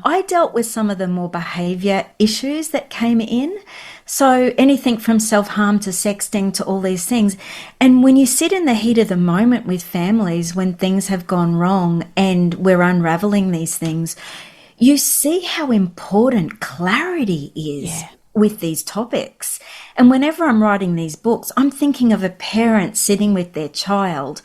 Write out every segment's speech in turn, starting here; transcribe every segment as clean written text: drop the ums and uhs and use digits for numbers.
I dealt with some of the more behaviour issues that came in. So anything from self-harm to sexting to all these things. And when you sit in the heat of the moment with families when things have gone wrong and we're unraveling these things, you see how important clarity is with these topics. And whenever I'm writing these books, I'm thinking of a parent sitting with their child,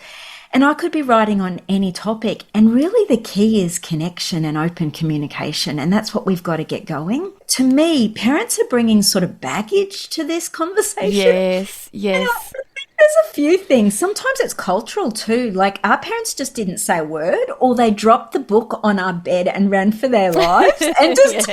and I could be writing on any topic. And really the key is connection and open communication. And that's what we've got to get going. To me, parents are bringing sort of baggage to this conversation. Yes, yes. There's a few things. Sometimes it's cultural too. Like our parents just didn't say a word, or they dropped the book on our bed and ran for their lives and just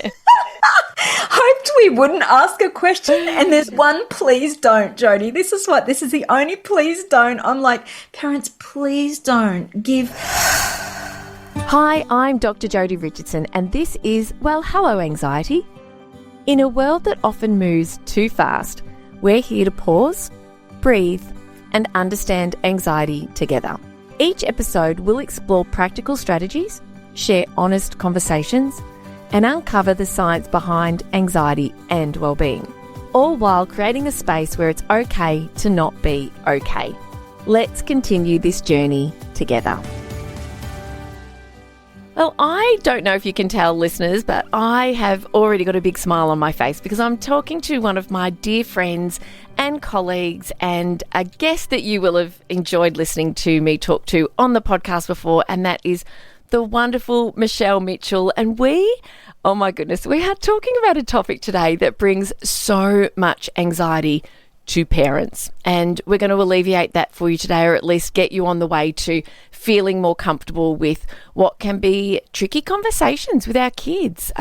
hoped we wouldn't ask a question. And there's one, please don't, Jodi. This is the only please don't. I'm like, parents, please don't give. Hi, I'm Dr. Jodi Richardson, and this is Well, Hello Anxiety. In a world that often moves too fast, we're here to pause, breathe, and understand anxiety together. Each episode will explore practical strategies, share honest conversations, and uncover the science behind anxiety and well-being, all while creating a space where it's okay to not be okay. Let's continue this journey together. Well, I don't know if you can tell, listeners, but I have already got a big smile on my face because I'm talking to one of my dear friends and colleagues and a guest that you will have enjoyed listening to me talk to on the podcast before, and that is the wonderful Michelle Mitchell. And oh my goodness, we are talking about a topic today that brings so much anxiety to parents, and we're going to alleviate that for you today, or at least get you on the way to feeling more comfortable with what can be tricky conversations with our kids,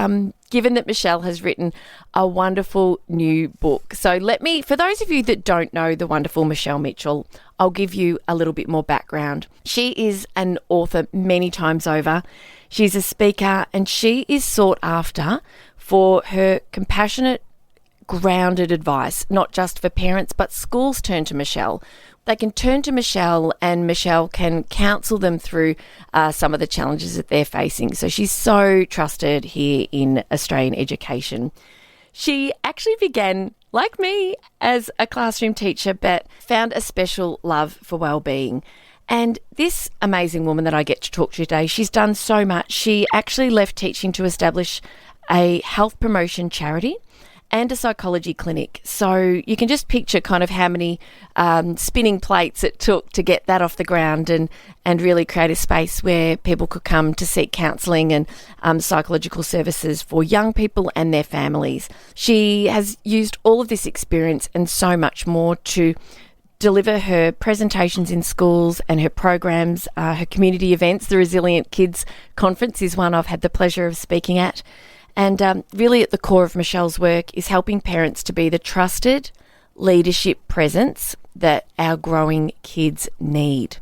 given that Michelle has written a wonderful new book. So for those of you that don't know the wonderful Michelle Mitchell, I'll give you a little bit more background. She is an author many times over. She's a speaker, and she is sought after for her compassionate, grounded advice, not just for parents, but schools turn to Michelle. They can turn to Michelle, and Michelle can counsel them through some of the challenges that they're facing. So she's so trusted here in Australian education. She actually began, like me, as a classroom teacher, but found a special love for well-being. And this amazing woman that I get to talk to today, she's done so much. She actually left teaching to establish a health promotion charity and a psychology clinic. So you can just picture kind of how many spinning plates it took to get that off the ground and really create a space where people could come to seek counselling and psychological services for young people and their families. She has used all of this experience and so much more to deliver her presentations in schools and her programs, her community events. The Resilient Kids Conference is one I've had the pleasure of speaking at. And really at the core of Michelle's work is helping parents to be the trusted leadership presence that our growing kids need.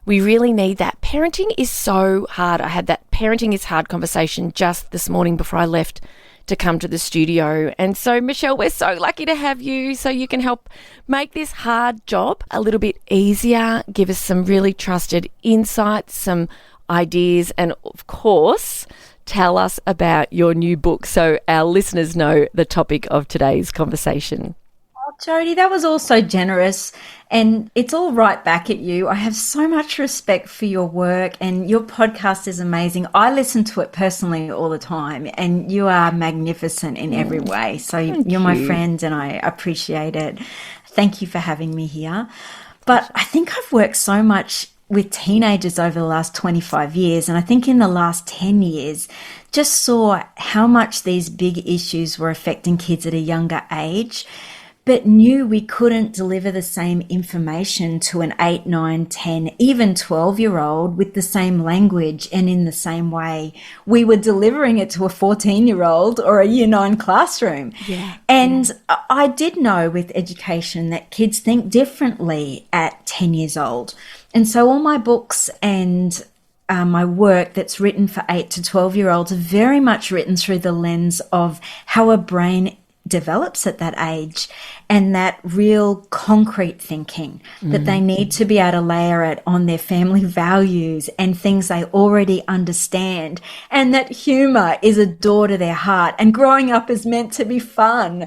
We really need that. Parenting is so hard. I had that parenting is hard conversation just this morning before I left to come to the studio. And so, Michelle, we're so lucky to have you so you can help make this hard job a little bit easier, give us some really trusted insights, some ideas, and of course, tell us about your new book so our listeners know the topic of today's conversation. Oh, Jodi, that was all so generous, and it's all right back at you. I have so much respect for your work, and your podcast is amazing. I listen to it personally all the time, and you are magnificent in every way. So you're my friend, and I appreciate it. Thank you for having me here. But I think I've worked so much with teenagers over the last 25 years. And I think in the last 10 years, just saw how much these big issues were affecting kids at a younger age, but knew we couldn't deliver the same information to an 8, 9, 10, even 12-year-old with the same language and in the same way we were delivering it to a 14-year-old or a Year 9 classroom. Yeah. And I did know with education that kids think differently at 10 years old. And so all my books and my work that's written for 8 to 12-year-olds are very much written through the lens of how a brain develops at that age, and that real concrete thinking that they need to be able to layer it on their family values and things they already understand, and that humour is a door to their heart, and growing up is meant to be fun.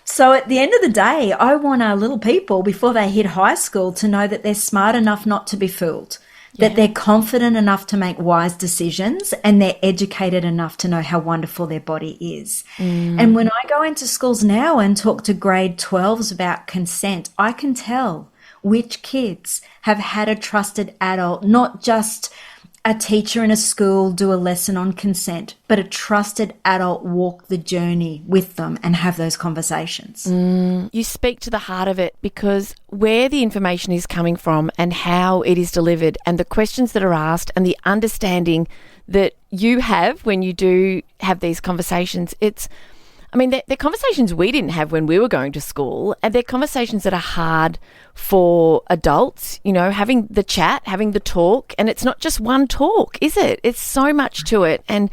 So at the end of the day, I want our little people, before they hit high school, to know that they're smart enough not to be fooled, that they're confident enough to make wise decisions, and they're educated enough to know how wonderful their body is. And when I go into schools now and talk to grade 12s about consent, I can tell which kids have had a trusted adult, not just a teacher in a school do a lesson on consent, but a trusted adult walk the journey with them and have those conversations. You speak to the heart of it, because where the information is coming from and how it is delivered and the questions that are asked and the understanding that you have when you do have these conversations, they're conversations we didn't have when we were going to school, and they're conversations that are hard for adults, having the chat, having the talk. And it's not just one talk, is it? It's so much to it. And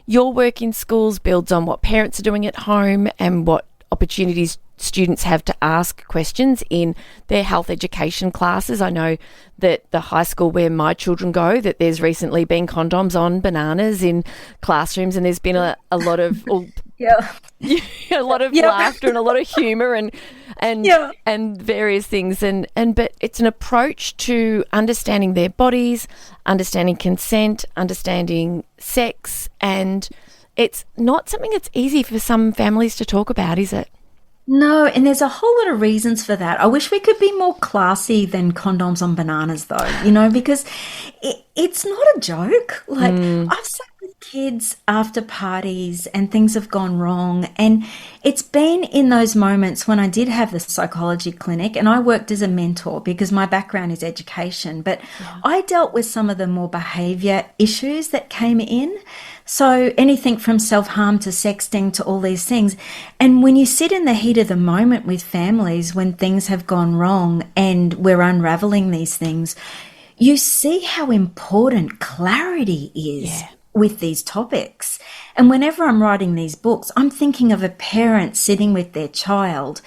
your work in schools builds on what parents are doing at home and what opportunities students have to ask questions in their health education classes. I know that the high school where my children go, that there's recently been condoms on bananas in classrooms, and there's been a lot of a lot of laughter and a lot of humour and various things, but it's an approach to understanding their bodies, understanding consent, understanding sex, and it's not something that's easy for some families to talk about, is it? No, and there's a whole lot of reasons for that. I wish we could be more classy than condoms on bananas, though, because it's not a joke. Like, I've sat with kids after parties and things have gone wrong, and it's been in those moments when I did have the psychology clinic, and I worked as a mentor because my background is education, but I dealt with some of the more behaviour issues that came in. So anything from self-harm to sexting to all these things. And when you sit in the heat of the moment with families, when things have gone wrong and we're unraveling these things, you see how important clarity is with these topics. And whenever I'm writing these books, I'm thinking of a parent sitting with their child,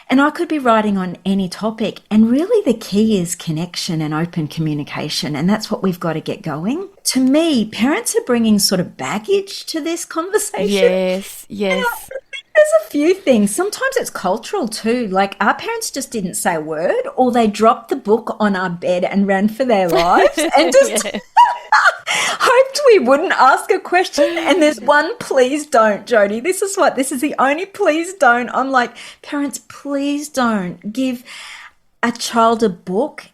and I could be writing on any topic. And really the key is connection and open communication. And that's what we've got to get going. To me, parents are bringing sort of baggage to this conversation. Yes. And I think there's a few things. Sometimes it's cultural too. Like, our parents just didn't say a word, or they dropped the book on our bed and ran for their lives and just hoped we wouldn't ask a question. And there's one please don't, Jodi. This is the only please don't. I'm like, parents, please don't give a child a book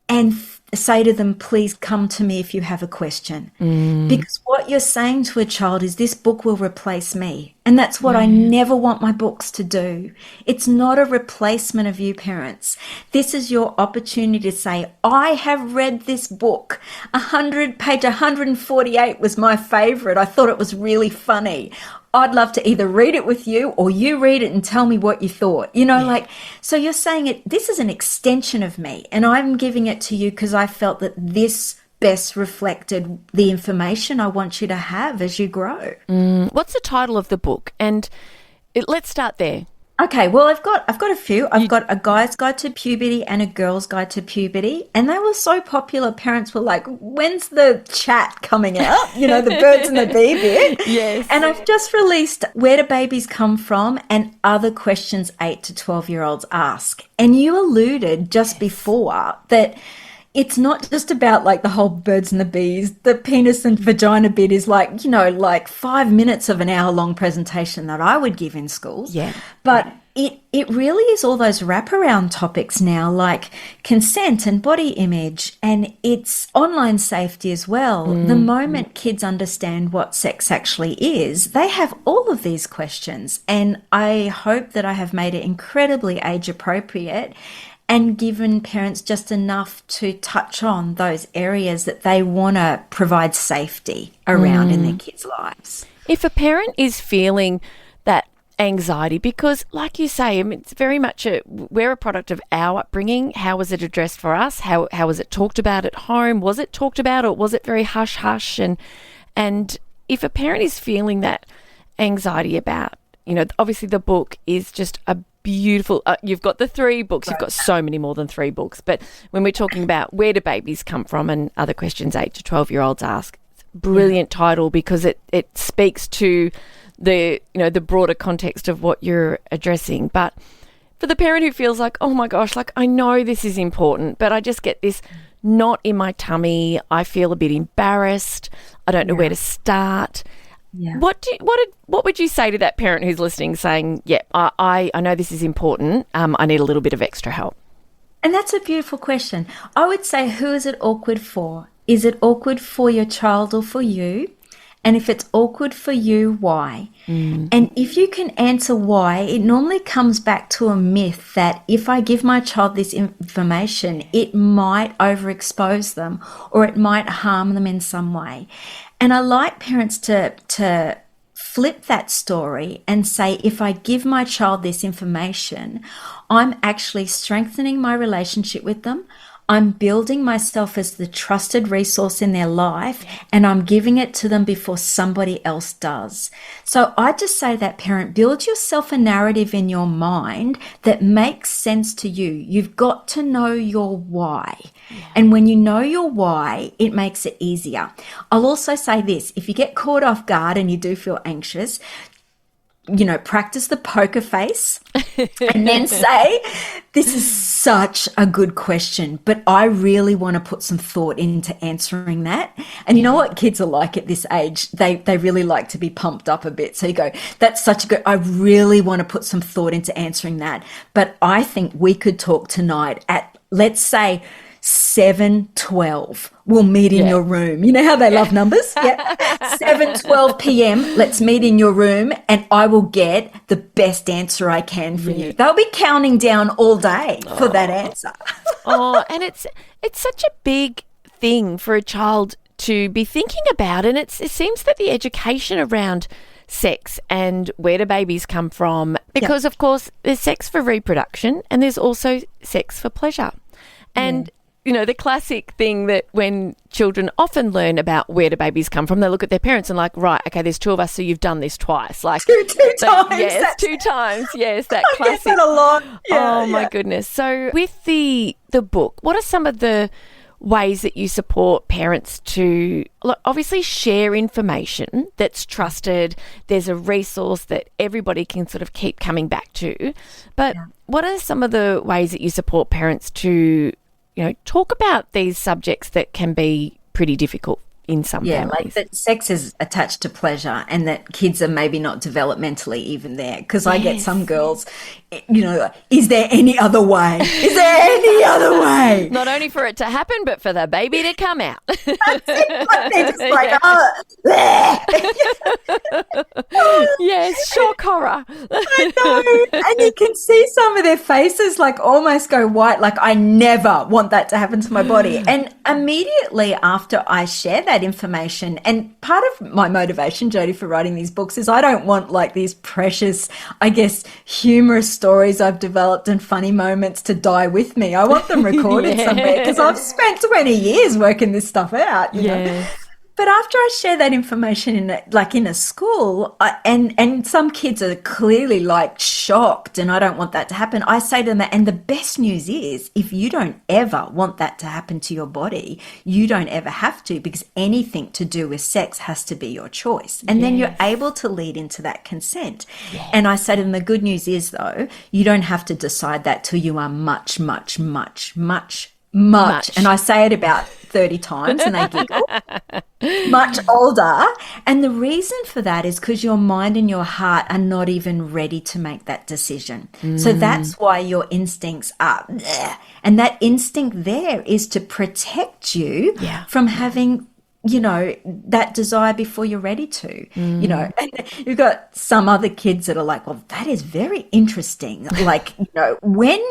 and say to them, please come to me if you have a question. Because what you're saying to a child is, this book will replace me. And that's what I never want my books to do. It's not a replacement of you, parents. This is your opportunity to say, I have read this book. Page 148 was my favourite. I thought it was really funny. I'd love to either read it with you, or you read it and tell me what you thought. So you're saying this is an extension of me, and I'm giving it to you because I felt that this best reflected the information I want you to have as you grow. What's the title of the book? And let's start there. Okay, well, I've got a few. I've got A Guy's Guide to Puberty and A Girl's Guide to Puberty, and they were so popular. Parents were like, when's the chat coming out? The birds and the bee bit. Yes. And I've just released Where Do Babies Come From and Other Questions 8 to 12-year-olds Ask. And you alluded just before that it's not just about like the whole birds and the bees. The penis and vagina bit is like 5 minutes of an hour-long presentation that I would give in schools. Yeah. But it really is all those wraparound topics now, like consent and body image, and it's online safety as well. The moment kids understand what sex actually is, they have all of these questions. And I hope that I have made it incredibly age appropriate and given parents just enough to touch on those areas that they want to provide safety around in their kids' lives. If a parent is feeling that anxiety, because like you say, it's very much we're a product of our upbringing. How was it addressed for us? How was it talked about at home? Was it talked about, or was it very hush-hush? And if a parent is feeling that anxiety about, obviously the book is just a beautiful, you've got the 3 books, you've got so many more than 3 books, but when we're talking about where do babies come from and other questions 8 to 12-year-olds ask, brilliant title because it speaks to the broader context of what you're addressing. But for the parent who feels like, oh my gosh, like I know this is important, but I just get this knot in my tummy, I feel a bit embarrassed, I don't know where to start. Yeah. What would you say to that parent who's listening saying, I know this is important, I need a little bit of extra help? And that's a beautiful question. I would say, who is it awkward for? Is it awkward for your child or for you? And if it's awkward for you, why? And if you can answer why, it normally comes back to a myth that if I give my child this information, it might overexpose them or it might harm them in some way. And I like parents to flip that story and say, if I give my child this information, I'm actually strengthening my relationship with them. I'm building myself as the trusted resource in their life, and I'm giving it to them before somebody else does. So I just say that parent, build yourself a narrative in your mind that makes sense to you. You've got to know your why. And when you know your why, it makes it easier. I'll also say this, if you get caught off guard and you do feel anxious, practice the poker face and then say, this is such a good question, but I really want to put some thought into answering that. And you know what kids are like at this age? They really like to be pumped up a bit. So you go, that's such a good, I really want to put some thought into answering that. But I think we could talk tonight at, let's say, 7:12. We'll meet in your room. You know how they love numbers? 7:12 p.m. Let's meet in your room and I will get the best answer I can for you. They'll be counting down all day for that answer. And it's such a big thing for a child to be thinking about, and it seems that the education around sex and where do babies come from, because of course there's sex for reproduction and there's also sex for pleasure. And the classic thing that when children often learn about where do babies come from, they look at their parents and like, right, okay, there's 2 of us, so you've done this twice. Like two times. Yes, 2 times. Yes, that I classic. get that a lot. Yeah, my goodness. So with the book, what are some of the ways that you support parents to obviously share information that's trusted? There's a resource that everybody can sort of keep coming back to. But what are some of the ways that you support parents to talk about these subjects that can be pretty difficult in some families? Like that sex is attached to pleasure and that kids are maybe not developmentally even there. Because I get some girls, is there any other way? Is there any other way? Not only for it to happen, but for the baby to come out. That's it. Like they're just like, yes, shock horror. I know. And you can see some of their faces like almost go white, like I never want that to happen to my body. And immediately after I share that information, and part of my motivation, Jodi, for writing these books is I don't want like these precious, I guess, humorous stories I've developed and funny moments to die with me. I want them recorded somewhere because I've spent 20 years working this stuff out, you know. But after I share that information in a school, and some kids are clearly like shocked and I don't want that to happen, I say to them, and the best news is if you don't ever want that to happen to your body, you don't ever have to, because anything to do with sex has to be your choice. And then you're able to lead into that consent. And I say to them, the good news is though, you don't have to decide that till you are much, much, much, much, much. And I say it about 30 times and they giggle. Much older. And the reason for that is because your mind and your heart are not even ready to make that decision. So that's why your instincts are there. And that instinct there is to protect you from having that desire before you're ready to, and you've got some other kids that are like, well, that is very interesting. Like, when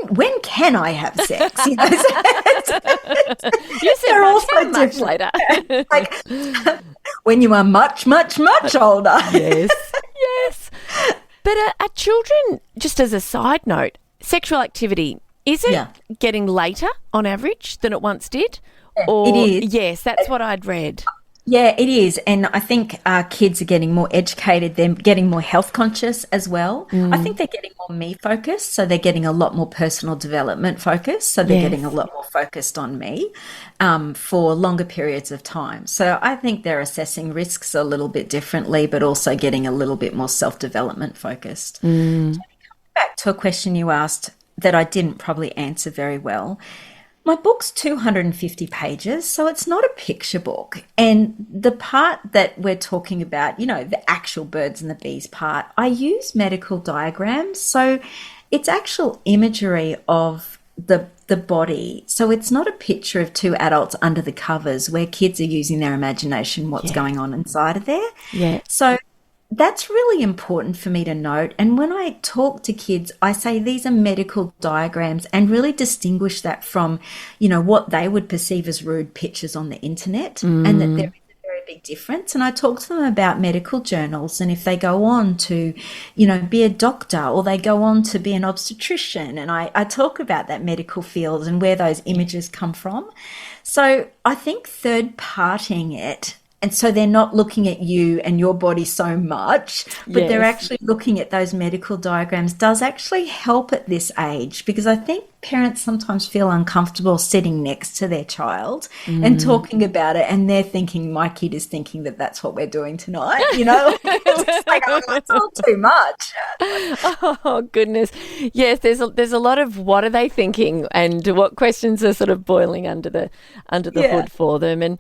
can I have sex? You said they're also much later. Like when you are much, much, much older. Yes. But are children, just as a side note, sexual activity, is it getting later on average than it once did? Or, it is. Yes, that's what I'd read. Yeah, it is. And I think kids are getting more educated. They're getting more health conscious as well. I think they're getting more me focused. So they're getting a lot more personal development focused. So they're getting a Yes. lot more focused on me for longer periods of time. So I think they're assessing risks a little bit differently, but also getting a little bit more self development focused. Mm, Back to a question you asked that I didn't probably answer very well. My book's 250 pages, so it's not a picture book. And the part that we're talking about, the actual birds and the bees part, I use medical diagrams. So it's actual imagery of the body. So it's not a picture of two adults under the covers where kids are using their imagination what's yeah. going on inside of there. Yeah. So that's really important for me to note. And when I talk to kids, I say these are medical diagrams and really distinguish that from, what they would perceive as rude pictures on the internet, and that there Mm, is a very big difference. And I talk to them about medical journals and if they go on to, be a doctor or they go on to be an obstetrician. And I talk about that medical field and where those images come from. So I think third parting it, and so they're not looking at you and your body so much, but they're yes. actually looking at those medical diagrams does actually help at this age because I think parents sometimes feel uncomfortable sitting next to their child and Mm. talking about it. And they're thinking, my kid is thinking that that's what we're doing tonight, you know? It's just like, oh, it's all too much. Oh goodness. Yes, there's a lot of what are they thinking and what questions are sort of boiling under the Yeah. hood for them, and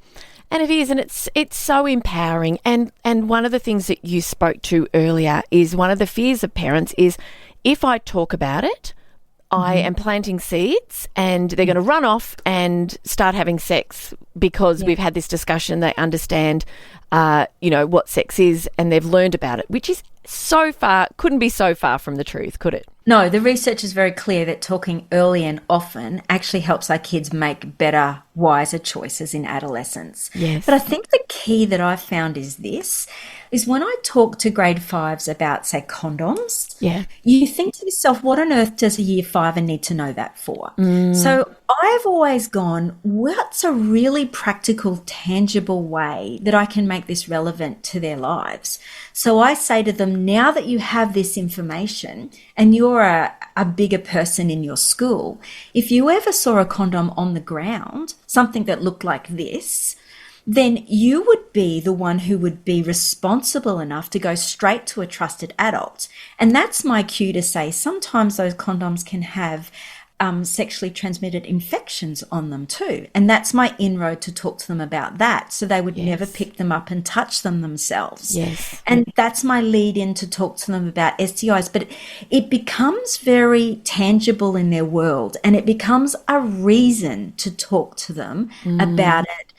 it is, and it's so empowering. And one of the things that you spoke to earlier is one of the fears of parents is if I talk about it, I am planting seeds and they're going to run off and start having sex because Yeah. we've had this discussion. They understand, what sex is and they've learned about it, which is couldn't be so far from the truth, could it? No, the research is very clear that talking early and often actually helps our kids make better, wiser choices in adolescence. Yes. But I think the key that I've found is when I talk to grade fives about, say, condoms, Yeah. you think to yourself, what on earth does a year fiver need to know that for? So I've always gone, what's a really practical, tangible way that I can make this relevant to their lives? So I say to them, now that you have this information and you're a bigger person in your school, if you ever saw a condom on the ground, something that looked like this, then you would be the one who would be responsible enough to go straight to a trusted adult. And that's my cue to say sometimes those condoms can have sexually transmitted infections on them too. And that's my inroad to talk to them about that. So they would never Yes. pick them up and touch them themselves. Yes. And that's my lead in to talk to them about STIs. But it becomes very tangible in their world and it becomes a reason to talk to them about it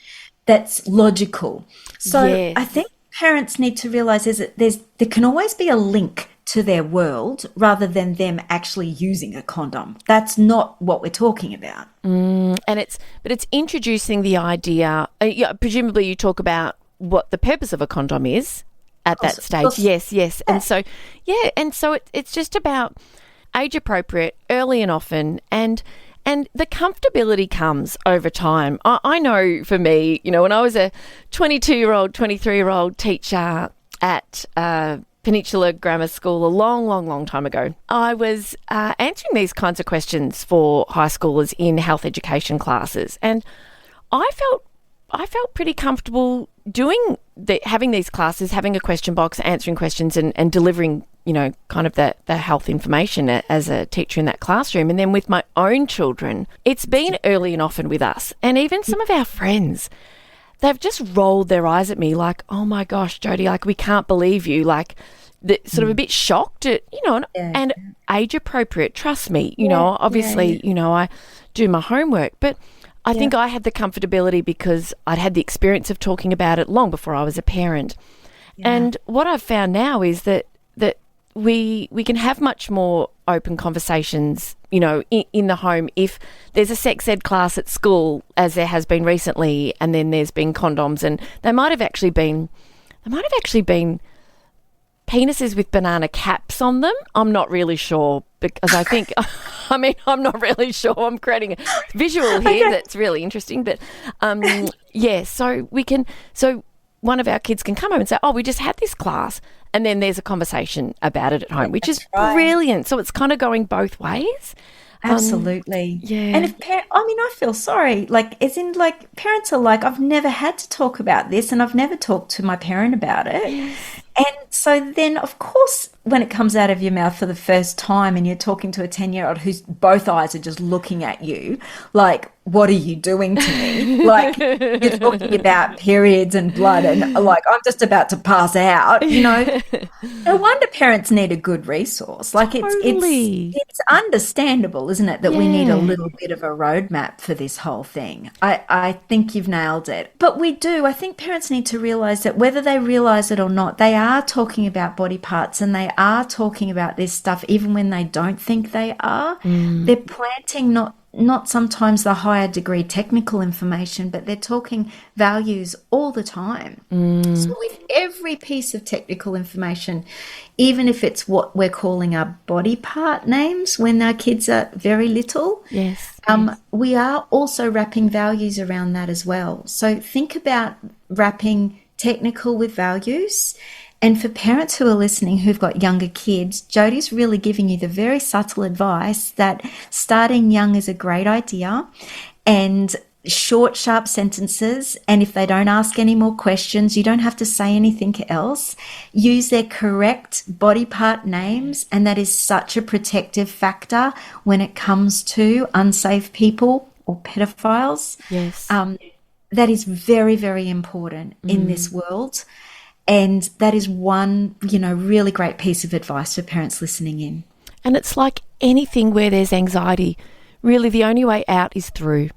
that's logical. So Yes. I think parents need to realize there can always be a link to their world rather than them actually using a condom. That's not what we're talking about. And it's introducing the idea. Presumably, you talk about what the purpose of a condom is at that stage. Yes, yes, and so it's just about age appropriate, early and often, and the comfortability comes over time. I know for me, when I was a 22-year-old, 23-year-old teacher at Peninsula Grammar School a long, long, long time ago, I was answering these kinds of questions for high schoolers in health education classes, and I felt pretty comfortable having these classes, having a question box, answering questions, and delivering, kind of the health information as a teacher in that classroom. And then with my own children, it's been early and often with us, and even some of our friends. They've just rolled their eyes at me like, oh my gosh, Jodi, like we can't believe you, like sort of a bit shocked at, and age appropriate. Trust me, obviously, I do my homework, but I think I had the comfortability because I'd had the experience of talking about it long before I was a parent. And what I've found now is that we can have much more open conversations, in the home if there's a sex ed class at school, as there has been recently, and then there's been condoms, and they might have actually been penises with banana caps on them. I'm not really sure because I think, I'm not really sure. I'm creating a visual here that's really interesting, but so one of our kids can come home and say, oh, we just had this class, and then there's a conversation about it at home, which is brilliant. So it's kind of going both ways. Absolutely. Yeah. And if I feel sorry, like, as in, like, parents are like, I've never had to talk about this and I've never talked to my parent about it. Yes. And so then, of course, when it comes out of your mouth for the first time and you're talking to a 10-year-old whose both eyes are just looking at you like, what are you doing to me? Like, you're talking about periods and blood and, like, I'm just about to pass out, you know. No wonder parents need a good resource. Like, it's understandable, isn't it, that we need a little bit of a roadmap for this whole thing. I think you've nailed it. But we do. I think parents need to realise that whether they realise it or not, they are talking about body parts and they are talking about this stuff even when they don't think they are. They're planting not sometimes the higher degree technical information, but they're talking values all the time. So with every piece of technical information, even if it's what we're calling our body part names when our kids are very little, we are also wrapping values around that as well. So think about wrapping technical with values. And for parents who are listening who've got younger kids, Jodi's really giving you the very subtle advice that starting young is a great idea, and short, sharp sentences. And if they don't ask any more questions, you don't have to say anything else. Use their correct body part names. And that is such a protective factor when it comes to unsafe people or pedophiles. Yes. That is very, very important in this world. And that is one, really great piece of advice for parents listening in. And it's like anything where there's anxiety, really the only way out is through.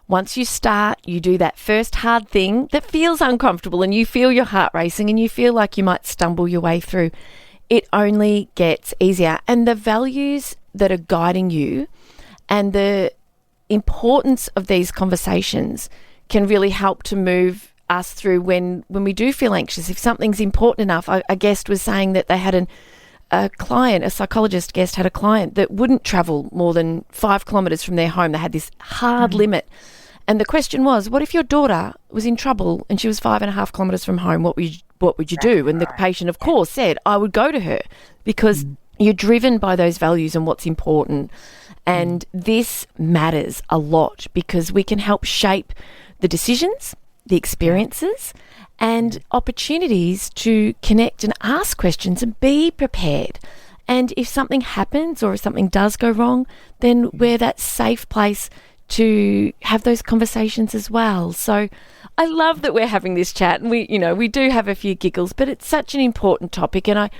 Once you start, you do that first hard thing that feels uncomfortable and you feel your heart racing and you feel like you might stumble your way through. It only gets easier. And the values that are guiding you and the importance of these conversations can really help to move us through when we do feel anxious. If something's important enough, a guest was saying that they had a client, a psychologist guest had a client that wouldn't travel more than 5 kilometres from their home. They had this hard limit. And the question was, what if your daughter was in trouble and she was 5.5 kilometres from home? What would you do? And the patient, of course, said, I would go to her, because you're driven by those values and what's important. And this matters a lot because we can help shape the decisions, the experiences, and opportunities to connect and ask questions and be prepared. And if something happens or if something does go wrong, then we're that safe place to have those conversations as well. So I love that we're having this chat, and we do have a few giggles, but it's such an important topic, and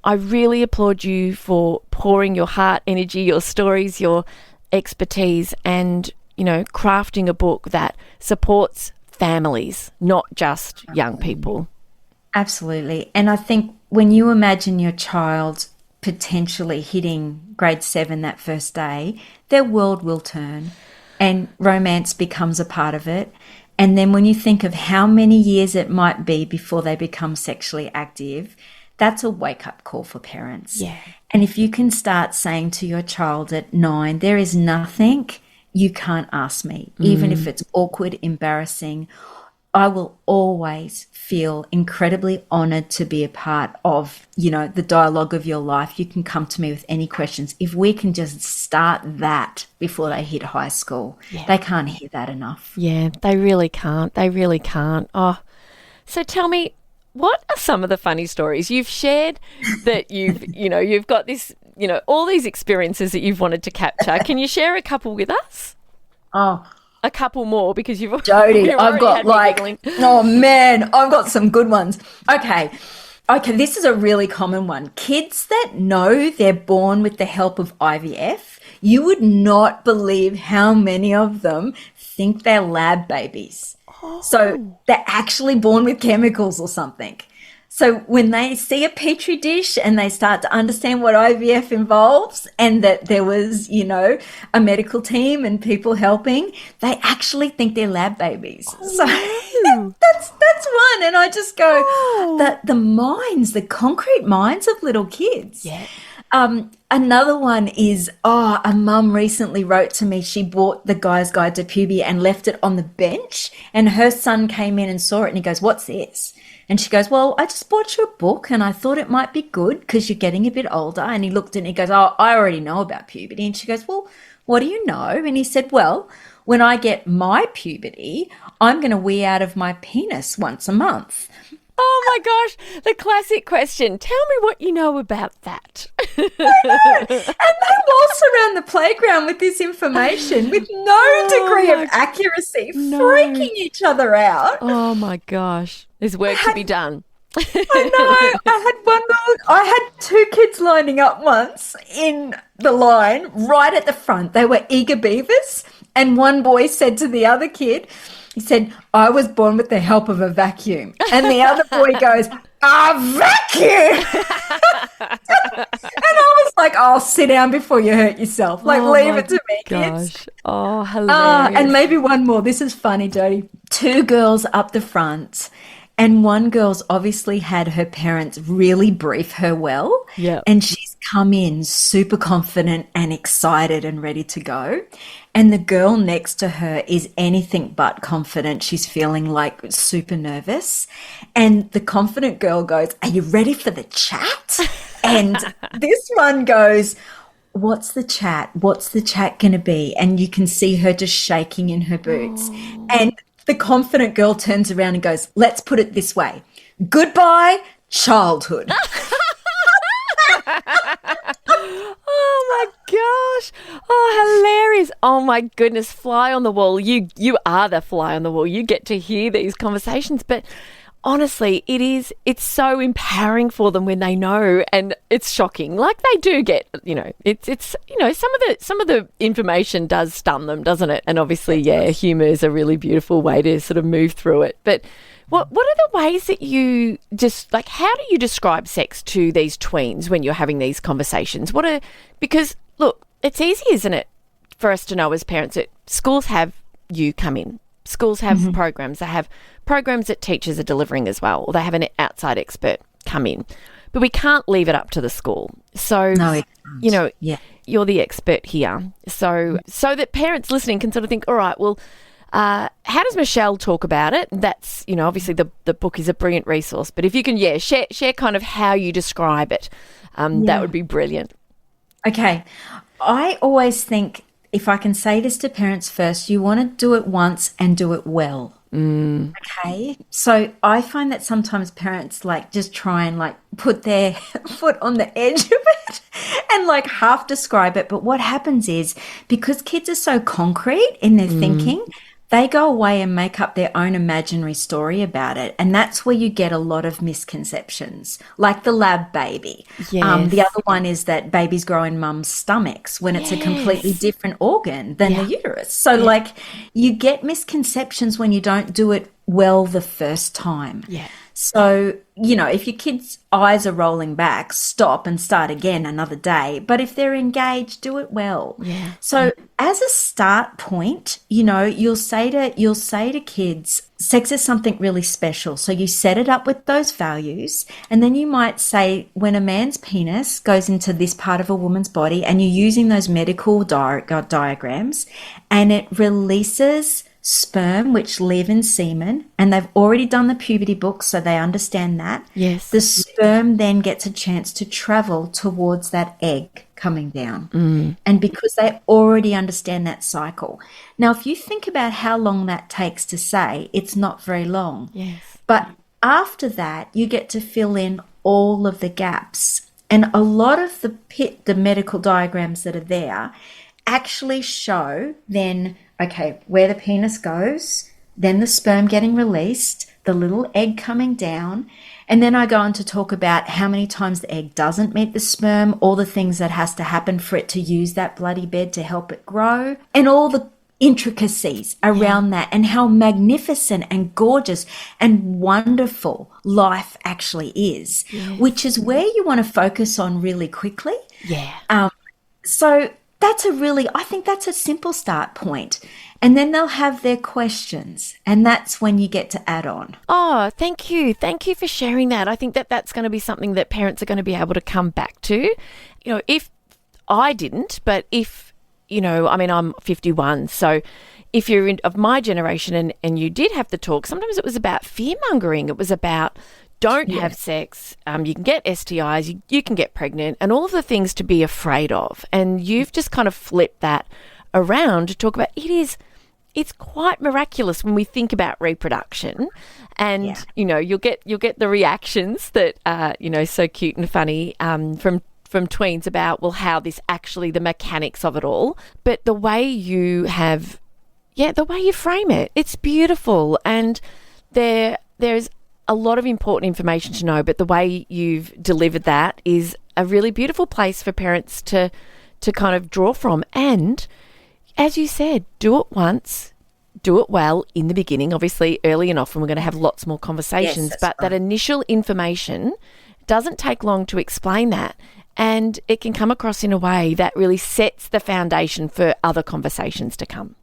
I really applaud you for pouring your heart, energy, your stories, your expertise, and crafting a book that supports families, not just young people. Absolutely. And I think when you imagine your child potentially hitting grade 7 that first day, their world will turn and romance becomes a part of it. And then when you think of how many years it might be before they become sexually active, that's a wake-up call for parents. Yeah. And if you can start saying to your child at 9, there is nothing you can't ask me, even if it's awkward, embarrassing, I will always feel incredibly honoured to be a part of, the dialogue of your life. You can come to me with any questions. If we can just start that before they hit high school, they can't hear that enough. Yeah, they really can't. They really can't. Oh, so tell me, what are some of the funny stories you've shared that you've got this, all these experiences that you've wanted to capture? Can you share a couple with us? Oh, a couple more, because Jodi, I've got I've got some good ones. Okay, this is a really common one. Kids that know they're born with the help of IVF, you would not believe how many of them think they're lab babies. Oh. So they're actually born with chemicals or something. So when they see a petri dish and they start to understand what IVF involves and that there was, a medical team and people helping, they actually think they're lab babies. Oh, so that's one. And I just go, the minds, the concrete minds of little kids. Yeah. Another one is, a mum recently wrote to me. She bought the Guy's Guide to Puberty and left it on the bench, and her son came in and saw it, and he goes, "What's this?" And she goes, "Well, I just bought you a book and I thought it might be good because you're getting a bit older." And he looked and he goes, "Oh, I already know about puberty." And she goes, "Well, what do you know?" And he said, "Well, when I get my puberty, I'm going to wee out of my penis once a month." Oh my gosh, the classic question. Tell me what you know about that. I know. And they waltz around the playground with this information with no degree of accuracy, freaking each other out. Oh my gosh, there's work to be done. I know. I had two kids lining up once in the line right at the front. They were eager beavers. And one boy said to the other kid, he said, "I was born with the help of a vacuum." And the other boy goes, "A vacuum?" And I was like, "Oh, sit down before you hurt yourself. Like, leave it to me, kids." Oh, hilarious. And maybe one more. This is funny, Jodi. Two girls up the front. And one girl's obviously had her parents really brief her well. Yeah. And she's come in super confident and excited and ready to go. And the girl next to her is anything but confident. She's feeling like super nervous. And the confident girl goes, "Are you ready for the chat?" And this one goes, "What's the chat? What's the chat going to be?" And you can see her just shaking in her boots. And the confident girl turns around and goes, "Let's put it this way. Goodbye, childhood." Oh my gosh. Oh, hilarious. Oh my goodness. Fly on the wall. You are the fly on the wall. You get to hear these conversations, but honestly, it's so empowering for them when they know, and it's shocking. Like, they do get, it's some of the information does stun them, doesn't it? And obviously, yeah, humour is a really beautiful way to sort of move through it. But what are the ways that you just, like, how do you describe sex to these tweens when you're having these conversations? Because look, it's easy, isn't it, for us to know as parents that schools have you come in. Schools have programs. They have programs that teachers are delivering as well, or they have an outside expert come in. But we can't leave it up to the school. So, No, you're the expert here. So that parents listening can sort of think, all right, well, how does Michelle talk about it? That's, obviously the book is a brilliant resource. But if you can, share kind of how you describe it, that would be brilliant. Okay. I always think, if I can say this to parents first, you want to do it once and do it well. Okay. So I find that sometimes parents just try and put their foot on the edge of it and half describe it. But what happens is, because kids are so concrete in their thinking, they go away and make up their own imaginary story about it. And that's where you get a lot of misconceptions, like the lab baby. Yes. The other one is that babies grow in mums' stomachs when it's a completely different organ than the uterus. So you get misconceptions when you don't do it well the first time. Yeah. So, if your kid's eyes are rolling back, stop and start again another day. But if they're engaged, do it well. Yeah. So as a start point, you'll say to kids, sex is something really special. So you set it up with those values. And then you might say, when a man's penis goes into this part of a woman's body, and you're using those medical diagrams, and it releases sperm, which live in semen, and they've already done the puberty book, so they understand that. Yes. The sperm then gets a chance to travel towards that egg coming down. And because they already understand that cycle. Now, if you think about how long that takes to say, it's not very long. Yes. But after that, you get to fill in all of the gaps. And a lot of the medical diagrams that are there actually show then, okay, where the penis goes, then the sperm getting released, the little egg coming down, and then I go on to talk about how many times the egg doesn't meet the sperm, all the things that has to happen for it to use that bloody bed to help it grow, and all the intricacies around that, and how magnificent and gorgeous and wonderful life actually is, which is where you want to focus on really quickly. Yeah. So I think that's a simple start point. And then they'll have their questions, and that's when you get to add on. Oh, thank you. Thank you for sharing that. I think that that's going to be something that parents are going to be able to come back to. You know, if I didn't, but if, you know, I mean, I'm 51, so if you're of my generation and you did have the talk, sometimes it was about fear-mongering. It was about don't have sex, you can get STIs, you can get pregnant, and all of the things to be afraid of. And you've just kind of flipped that around to talk about it's quite miraculous when we think about reproduction, and you know you'll get the reactions that are, you know, so cute and funny from tweens about, well, how this actually, the mechanics of it all, but the way you have, the way you frame it, it's beautiful, and there's a lot of important information to know, but the way you've delivered that is a really beautiful place for parents to kind of draw from. And as you said, do it once, do it well in the beginning, obviously early and often. We're going to have lots more conversations, but that initial information doesn't take long to explain that, and it can come across in a way that really sets the foundation for other conversations to come.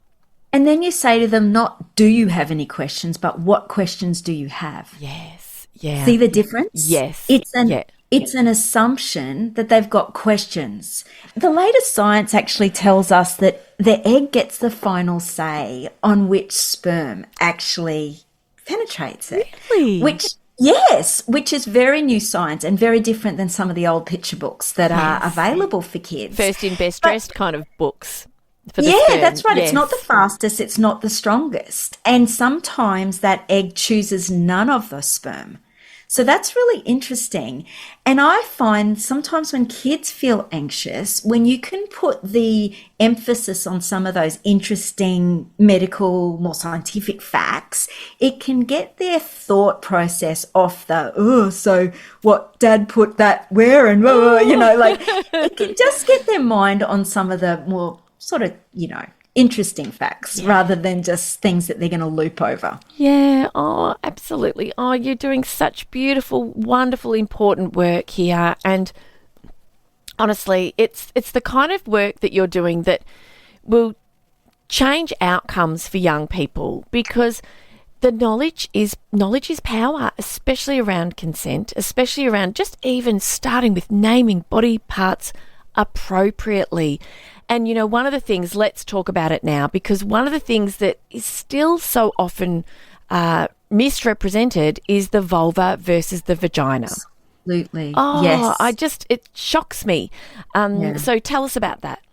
And then you say to them, not do you have any questions, but what questions do you have? Yes. Yeah. See the difference? Yes. It's an assumption that they've got questions. The latest science actually tells us that the egg gets the final say on which sperm actually penetrates it. Really? Which is very new science and very different than some of the old picture books that are available for kids. First in best dressed kind of books. For the sperm. That's right. Yes. It's not the fastest, it's not the strongest. And sometimes that egg chooses none of the sperm. So that's really interesting. And I find sometimes when kids feel anxious, when you can put the emphasis on some of those interesting medical, more scientific facts, it can get their thought process off the, so what, Dad put that where, and, you know, like it can just get their mind on some of the more sort of, you know, interesting facts rather than just things that they're going to loop over. Yeah, oh, absolutely. Oh, you're doing such beautiful, wonderful, important work here. And honestly, it's the kind of work that you're doing that will change outcomes for young people, because the knowledge is power, especially around consent, especially around just even starting with naming body parts appropriately. And, you know, one of the things, let's talk about it now, because one of the things that is still so often misrepresented is the vulva versus the vagina. Absolutely. Oh, yes. It shocks me. So tell us about that.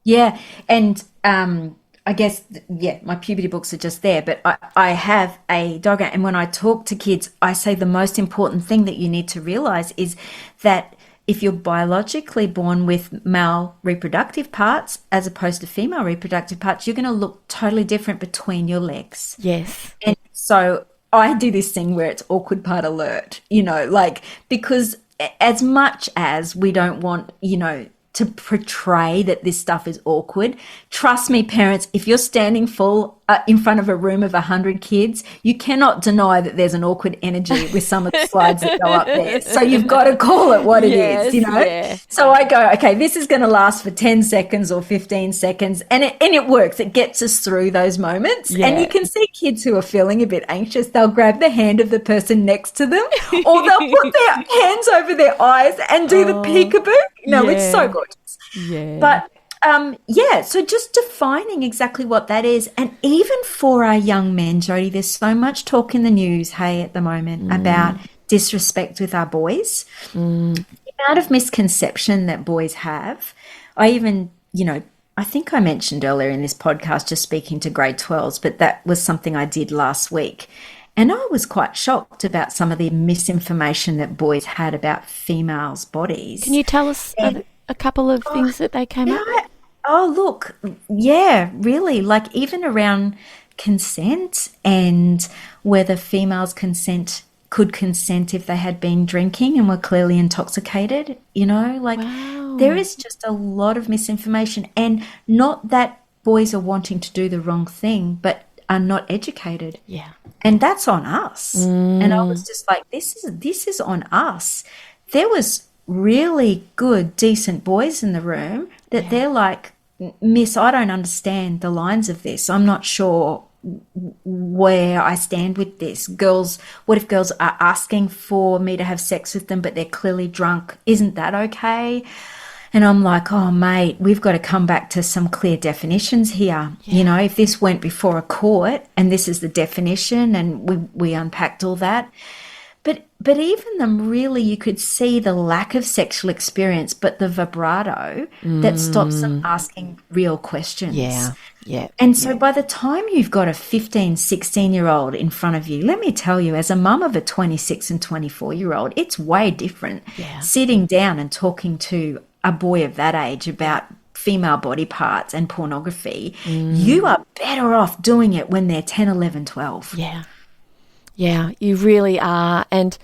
Yeah. And I guess, my puberty books are just there, but I have a diagram. And when I talk to kids, I say the most important thing that you need to realize is that if you're biologically born with male reproductive parts as opposed to female reproductive parts, you're going to look totally different between your legs. Yes. And so I do this thing where it's awkward part alert, you know, like, because as much as we don't want, you know, to portray that this stuff is awkward, trust me, parents, if you're standing full in front of a room of 100 kids, you cannot deny that there's an awkward energy with some of the slides that go up there. So you've got to call it what it is, you know? Yeah. So I go, okay, this is going to last for 10 seconds or 15 seconds. And it works. It gets us through those moments. Yeah. And you can see kids who are feeling a bit anxious, they'll grab the hand of the person next to them, or they'll put their hands over their eyes and do the peekaboo. No, it's so gorgeous. Yeah. But so just defining exactly what that is. And even for our young men, Jodi, there's so much talk in the news, at the moment about disrespect with our boys. The amount of misconception that boys have. I even, you know, I think I mentioned earlier in this podcast just speaking to grade 12s, but that was something I did last week. And I was quite shocked about some of the misinformation that boys had about females' bodies. Can you tell us a couple of things that they came up with? Oh, look, yeah, really, like even around consent and whether females could consent if they had been drinking and were clearly intoxicated, you know, like there is just a lot of misinformation, and not that boys are wanting to do the wrong thing, but are not educated. Yeah. And that's on us. And I was just like, this is on us. There was really good, decent boys in the room that they're like, Miss, I don't understand the lines of this. I'm not sure where I stand with this. Girls, what if girls are asking for me to have sex with them, but they're clearly drunk? Isn't that okay? And I'm like, oh, mate, we've got to come back to some clear definitions here. You know, if this went before a court and this is the definition and we unpacked all that. But even them really, you could see the lack of sexual experience, but the vibrato that stops them asking real questions. Yeah. And so by the time you've got a 15, 16-year-old in front of you, let me tell you, as a mum of a 26 and 24-year-old, it's way different sitting down and talking to a boy of that age about female body parts and pornography. You are better off doing it when they're 10, 11, 12. Yeah, you really are. And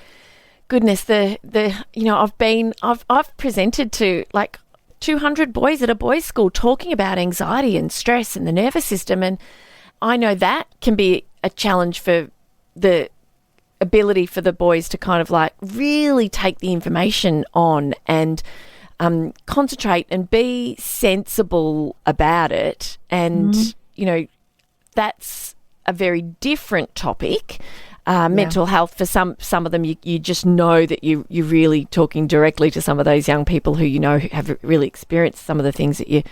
goodness, I've presented to like 200 boys at a boys' school talking about anxiety and stress and the nervous system. And I know that can be a challenge for the ability for the boys to kind of like really take the information on and concentrate and be sensible about it. And, that's a very different topic. Mental health, for some of them, you just know that you're really talking directly to some of those young people who have really experienced some of the things that you're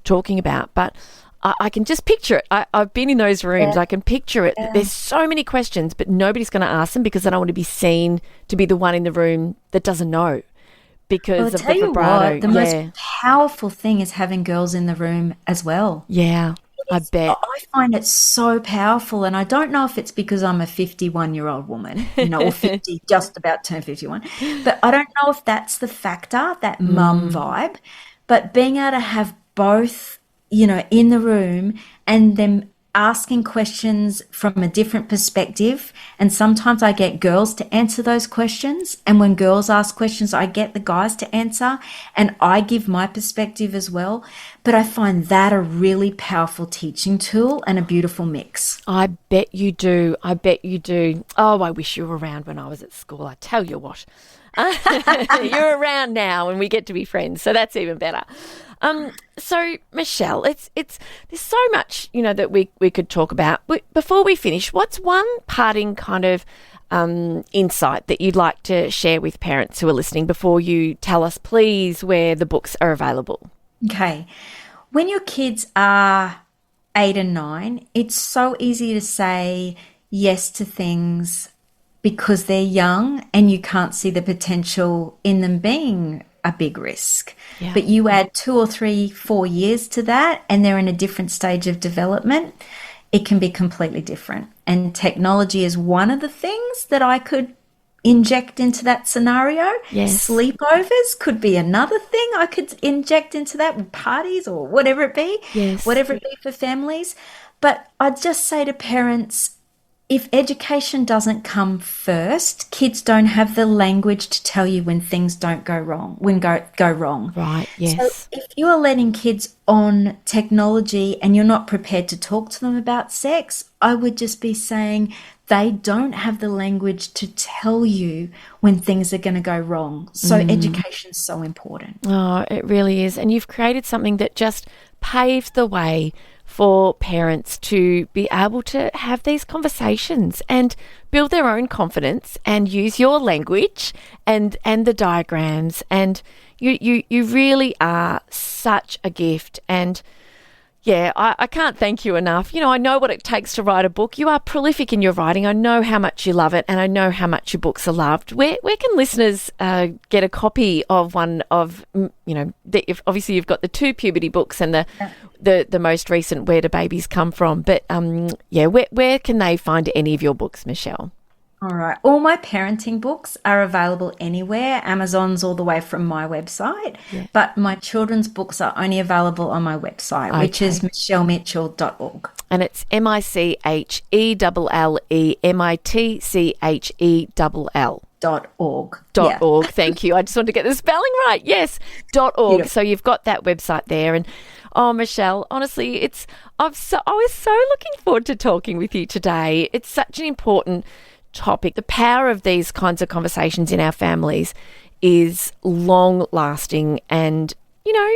talking about. But I can just picture it. I've been in those rooms. I can picture it. There's so many questions, but nobody's going to ask them because I don't want to be seen to be the one in the room that doesn't know because of the vibrato. The most powerful thing is having girls in the room as well. Yeah. I bet. I find it so powerful, and I don't know if it's because I'm a 51-year-old woman, or 50, just about turned 51, but I don't know if that's the factor, that mum vibe, but being able to have both, in the room and them asking questions from a different perspective, and sometimes I get girls to answer those questions, and when girls ask questions I get the guys to answer, and I give my perspective as well. But I find that a really powerful teaching tool and a beautiful mix. I bet you do. Oh, I wish you were around when I was at school. I tell you what. You're around now and we get to be friends, so that's even better. So Michelle, it's there's so much that we could talk about. Before we finish, what's one parting kind of insight that you'd like to share with parents who are listening before you tell us, please, where the books are available? Okay, when your kids are 8 and 9, it's so easy to say yes to things because they're young and you can't see the potential in them being a big risk. Yeah. But you add 2 or 3, 4 years to that and they're in a different stage of development, it can be completely different. And technology is one of the things that I could inject into that scenario. Yes. Sleepovers could be another thing I could inject into that, with parties or whatever it be, whatever it be for families. But I'd just say to parents, if education doesn't come first, kids don't have the language to tell you when things don't go wrong, go wrong. Right, yes. So if you are letting kids on technology and you're not prepared to talk to them about sex, I would just be saying they don't have the language to tell you when things are going to go wrong. So education is so important. Oh, it really is. And you've created something that just paves the way for parents to be able to have these conversations and build their own confidence and use your language and the diagrams. And you really are such a gift. And yeah, I can't thank you enough. I know what it takes to write a book. You are prolific in your writing. I know how much you love it, and I know how much your books are loved. Where can listeners get a copy of one of, obviously you've got the 2 puberty books and the most recent Where Do Babies Come From? But where can they find any of your books, Michelle? All right. All my parenting books are available anywhere. Amazon's all the way from my website, but my children's books are only available on my website, which is michellemitchell.org. And it's MICHELLEMITCHELL. .org. .org. Thank you. I just wanted to get the spelling right. Yes. .org. Beautiful. So you've got that website there. And Michelle, honestly, I was so looking forward to talking with you today. It's such an important topic. The power of these kinds of conversations in our families is long lasting, and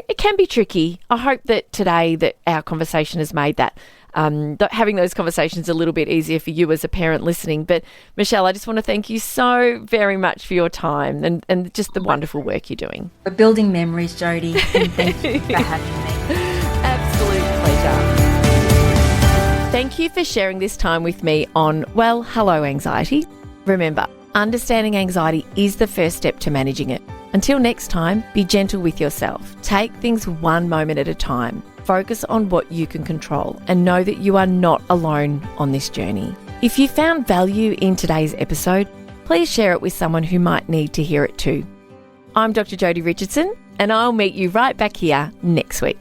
it can be tricky. I hope that today that our conversation has made that having those conversations a little bit easier for you as a parent listening. But Michelle, I just want to thank you so very much for your time and just the wonderful work you're doing. We're building memories, Jodi, and thank you for having me. Absolute pleasure. Thank you for sharing this time with me on Well, Hello Anxiety. Remember, understanding anxiety is the first step to managing it. Until next time, be gentle with yourself. Take things one moment at a time. Focus on what you can control and know that you are not alone on this journey. If you found value in today's episode, please share it with someone who might need to hear it too. I'm Dr. Jodi Richardson, and I'll meet you right back here next week.